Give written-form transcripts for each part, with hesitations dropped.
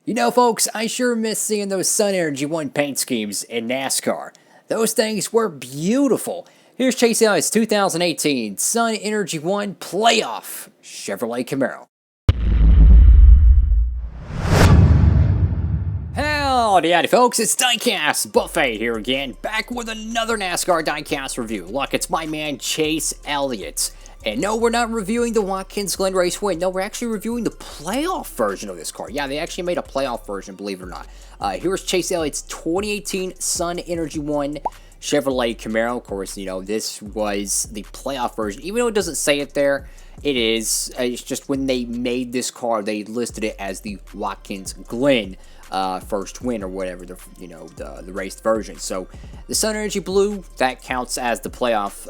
You know, folks, I sure miss seeing those SUNENERGY1 paint schemes in NASCAR. Those things were beautiful. Here's Chase Elliott's 2018 SUNENERGY1 Playoff Chevrolet Camaro. Howdy, folks, it's Diecastbuffet here again, back with another NASCAR Diecast review. Look, it's my man Chase Elliott. And no, we're not reviewing the Watkins Glen race win. No, we're actually reviewing the playoff version of this car. Yeah, they actually made a playoff version, believe it or not. Here's Chase Elliott's 2018 SUNENERGY1 Chevrolet Camaro. Of course, you know, this was the playoff version. Even though it doesn't say it there, it is. It's just when they made this car, they listed it as the Watkins Glen first win or whatever, the raced version. So the SUNENERGY Blue, that counts as the playoff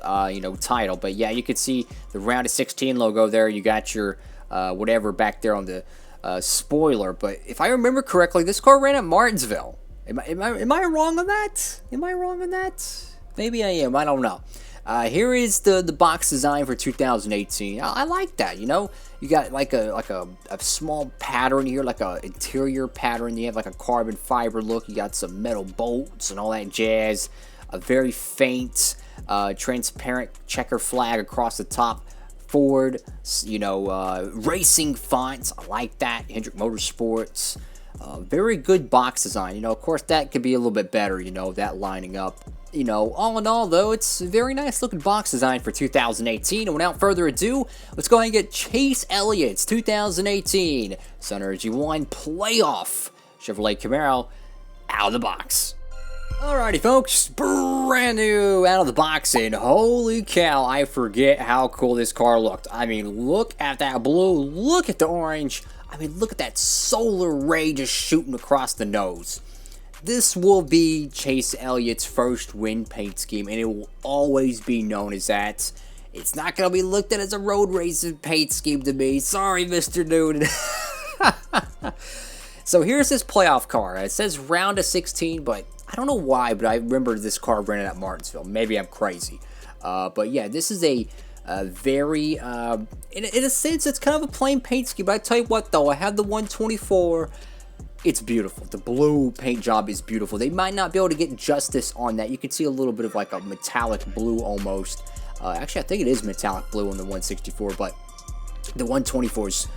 title. But yeah, you can see the round of 16 logo there. You got your whatever back there on the spoiler. But if I remember correctly, this car ran at Martinsville. Am I wrong on that? Am I wrong on that? Maybe I am. I don't know. Here is the box design for 2018. I like that, you know. You got like a small pattern here, like a interior pattern. You have like a carbon fiber look. You got some metal bolts and all that jazz. A very faint, transparent checker flag across the top. Ford, racing fonts. I like that. Hendrick Motorsports. Very good box design. You know, of course, that could be a little bit better, you know, that lining up. You know, all in all, though, it's a very nice looking box design for 2018. And without further ado, let's go ahead and get Chase Elliott's 2018 SUNENERGY1 Playoff Chevrolet Camaro out of the box. Alrighty, folks, brand new out of the box, and holy cow, I forget how cool this car looked. I mean, look at that blue, look at the orange. I mean, look at that solar ray just shooting across the nose. This will be Chase Elliott's first win paint scheme, and it will always be known as that. It's not going to be looked at as a road racing paint scheme to me. Sorry, Mr. Noonan. So here's this playoff car. It says round of 16, but I don't know why, but I remember this car running at Martinsville. Maybe I'm crazy. But yeah, this is a very, in a sense, it's kind of a plain paint scheme. But I tell you what, though, I have the 124. It's beautiful. The blue paint job is beautiful. They might not be able to get justice on that. You can see a little bit of like a metallic blue almost. Actually, I think it is metallic blue on the 164, but the 124 is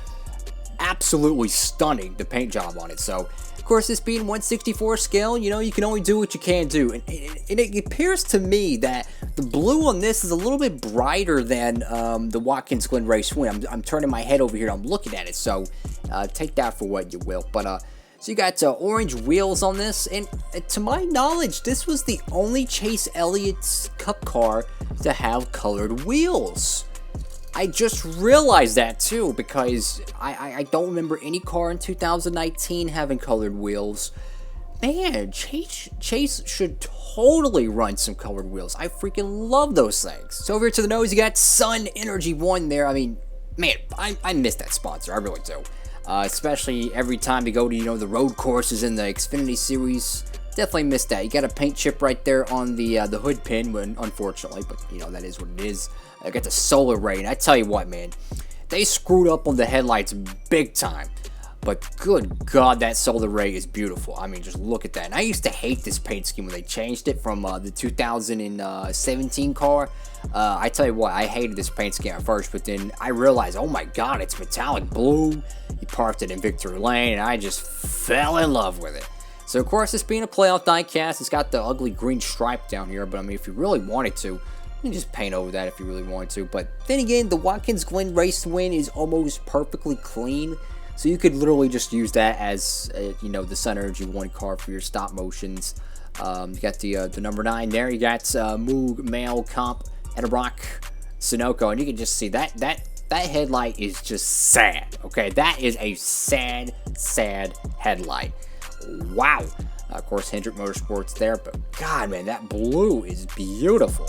absolutely stunning, the paint job on it. So, of course, this being 164 scale, you know, you can only do what you can do. And it appears to me that the blue on this is a little bit brighter than the Watkins Glen race win. I'm turning my head over here. I'm looking at it. So, take that for what you will. But, so you got orange wheels on this, and to my knowledge, this was the only Chase Elliott's Cup car to have colored wheels. I just realized that too, because I don't remember any car in 2019 having colored wheels. Man, Chase should totally run some colored wheels. I freaking love those things. So over here to the nose, you got SUNENERGY1 there. I mean, man, I miss that sponsor. I really do. Especially every time you go to, you know, the road courses in the Xfinity Series. Definitely missed that. You got a paint chip right there on the hood pin, unfortunately, but, you know, that is what it is. I got the solar ray, and I tell you what, man, they screwed up on the headlights big time. But good God, that solar ray is beautiful. I mean, just look at that. And I used to hate this paint scheme when they changed it from the 2017 car. I tell you what, I hated this paint scheme at first, but then I realized, oh my God, it's metallic blue. He parked it in Victory Lane, and I just fell in love with it. So, of course, this being a playoff diecast, it's got the ugly green stripe down here, but I mean, if you really wanted to, you can just paint over that if you really wanted to. But then again, the Watkins Glen race win is almost perfectly clean. So you could literally just use that as, the SUNENERGY1 car for your stop motions. You got the number 9 there. You got Moog, Mail, Comp, Edelbrock, Sunoco. And you can just see that headlight is just sad. Okay, that is a sad headlight. Wow. Of course, Hendrick Motorsports there. But God, man, that blue is beautiful.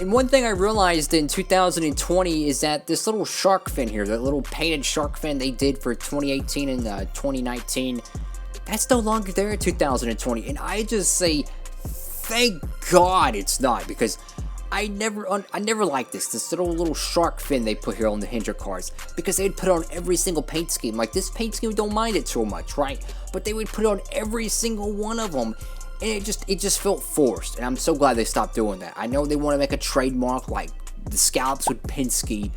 And one thing I realized in 2020 is that this little shark fin here, that little painted shark fin they did for 2018 and 2019, that's no longer there in 2020. And I just say, thank God it's not, because I never liked this little shark fin they put here on the Hendrick cars, because they'd put it on every single paint scheme. Like, this paint scheme don't mind it so much, right? But they would put it on every single one of them, and it just felt forced. And I'm so glad they stopped doing that. I know they want to make a trademark like the scallops with Penske,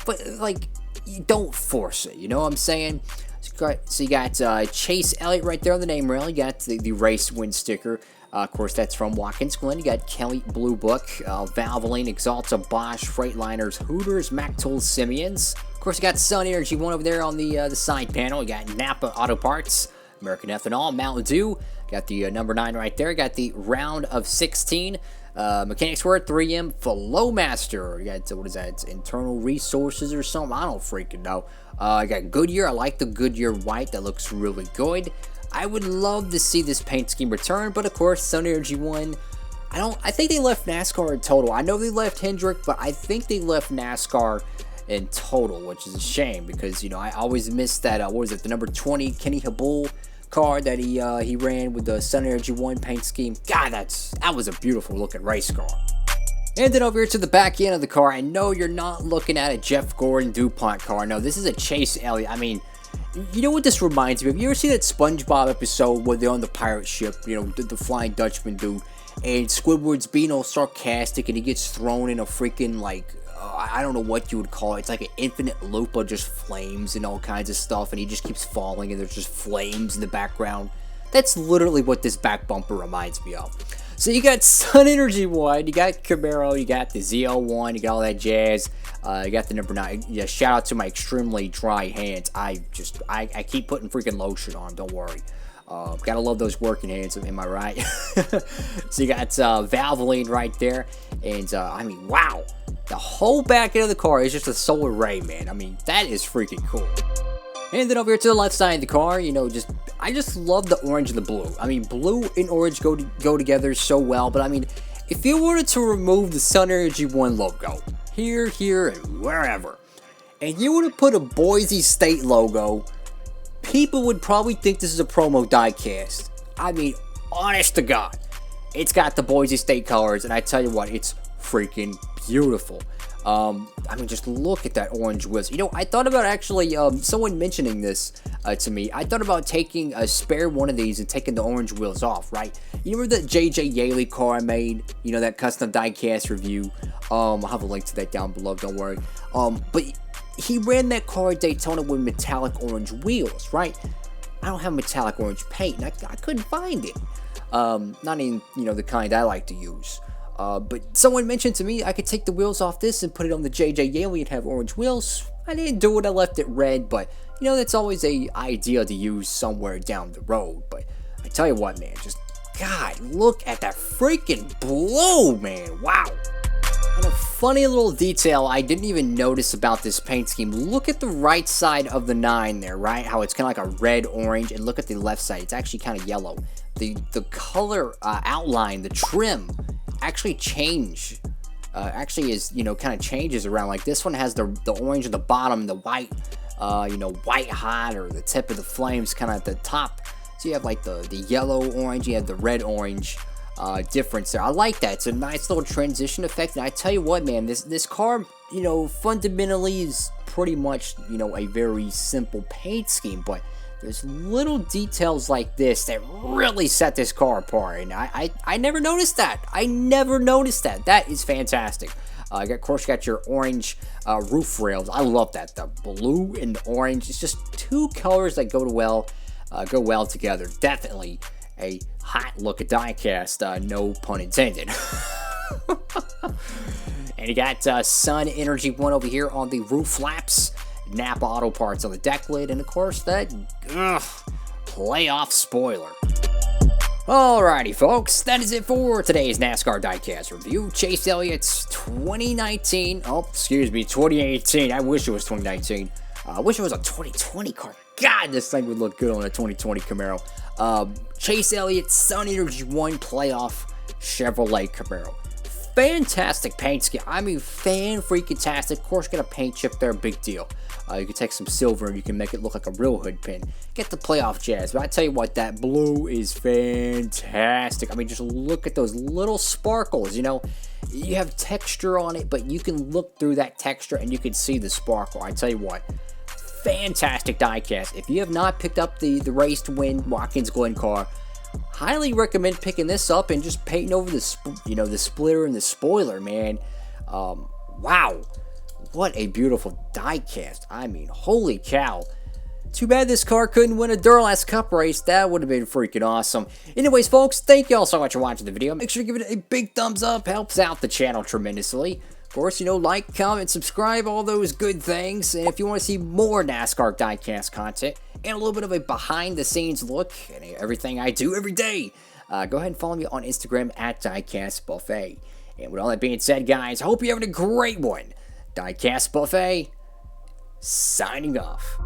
but like, you don't force it. You know what I'm saying? So you got Chase Elliott right there on the name rail. You got the race win sticker. Of course, that's from Watkins Glen. You got Kelly Blue Book, Valvoline, Axalta, Bosch, Freightliners, Hooters, Mac Tools, Simeons. Of course, you got SUNENERGY1 over there on the side panel. You got Napa Auto Parts, American Ethanol, Mountain Dew. Got the number 9 right there. Got the round of 16. Mechanics Word 3M Flowmaster. You got, what is that? It's internal resources or something. I don't freaking know. I got Goodyear. I like the Goodyear white. That looks really good. I would love to see this paint scheme return, but of course, SUNENERGY1, I think they left NASCAR in total. I know they left Hendrick, but I think they left NASCAR in total, which is a shame, because, you know, I always miss that, what was it, the number 20 Kenny Habul car that he ran with the SUNENERGY1 paint scheme. God, that was a beautiful looking race car. And then over here to the back end of the car, I know you're not looking at a Jeff Gordon DuPont car. No, this is a Chase Elliott. I mean, you know what this reminds me of? You ever see that SpongeBob episode where they're on the pirate ship, you know, the Flying Dutchman dude, and Squidward's being all sarcastic and he gets thrown in a freaking, like, I don't know what you would call it. It's like an infinite loop of just flames and all kinds of stuff, and he just keeps falling and there's just flames in the background. That's literally what this back bumper reminds me of. So you got SUNENERGY1, you got CAMARO, you got the ZL1, you got all that jazz. You got the number 9. Yeah, shout out to my extremely dry hands. I keep putting freaking lotion on. Don't worry. Gotta love those working hands. Am I right? So you got Valvoline right there, and I mean, wow, the whole back end of the car is just a solar ray, man. I mean, that is freaking cool. And then over here to the left side of the car, you know, I just love the orange and the blue. I mean, blue and orange go together so well. But I mean, if you were to remove the SUNENERGY1 logo here, and wherever, and you were to put a Boise State logo, people would probably think this is a promo diecast. I mean, honest to God, it's got the Boise State colors, and I tell you what, it's freaking beautiful. I mean, just look at that orange wheels. You know, I thought about actually, someone mentioning this to me. I thought about taking a spare one of these and taking the orange wheels off, right? You remember the J.J. Yaley car I made? You know, that custom diecast review? I'll have a link to that down below, don't worry. But he ran that car at Daytona with metallic orange wheels, right? I don't have metallic orange paint, and I couldn't find it. Not in, you know, the kind I like to use. But someone mentioned to me I could take the wheels off this and put it on the J.J. Yaley and have orange wheels. I didn't do it, I left it red, but, you know, that's always a idea to use somewhere down the road. But I tell you what, man, just, God, look at that freaking blue, man, wow. And a funny little detail I didn't even notice about this paint scheme, look at the right side of the 9 there, right? How it's kind of like a red-orange, and look at the left side, it's actually kind of yellow. The color outline, the trim, actually is, you know, kind of changes around. Like this one has the orange at the bottom, the white, you know, white hot, or the tip of the flames kind of at the top. So you have like the yellow orange, you have the red orange difference there. I like that. It's a nice little transition effect. And I tell you what, man, this car, you know, fundamentally is pretty much, you know, a very simple paint scheme, but there's little details like this that really set this car apart, and I never noticed that. I never noticed that. That is fantastic. Of course, you got your orange roof rails. I love that. The blue and the orange. It's just two colors that go well together. Definitely a hot look at diecast. No pun intended. And you got SUNENERGY1 over here on the roof flaps. Napa Auto Parts on the deck lid, and of course that playoff spoiler. Alrighty folks, that is it for today's NASCAR Diecast review. Chase Elliott's 2018, 2018, I wish it was 2019. I wish it was a 2020 car. God, this thing would look good on a 2020 Camaro. Chase Elliott SUNENERGY1 playoff Chevrolet Camaro. Fantastic paint scheme. I mean, fan-freaking-tastic. Of course, got a paint chip there, big deal. You can take some silver and you can make it look like a real hood pin. Get the playoff jazz. But I tell you what, that blue is fantastic. I mean, just look at those little sparkles, you know. You have texture on it, but you can look through that texture and you can see the sparkle. I tell you what, fantastic diecast. If you have not picked up the race to win Watkins Glen car, highly recommend picking this up and just painting over the, you know, the splitter and the spoiler, man. Wow, what a beautiful diecast. I mean, holy cow. Too bad this car couldn't win a Duralast Cup race. That would have been freaking awesome. Anyways, folks, thank you all so much for watching the video. Make sure to give it a big thumbs up. Helps out the channel tremendously. Of course, you know, like, comment, subscribe, all those good things. And if you want to see more NASCAR diecast content and a little bit of a behind-the-scenes look at everything I do every day, go ahead and follow me on Instagram at Diecastbuffet. And with all that being said, guys, I hope you're having a great one. Diecastbuffet, signing off.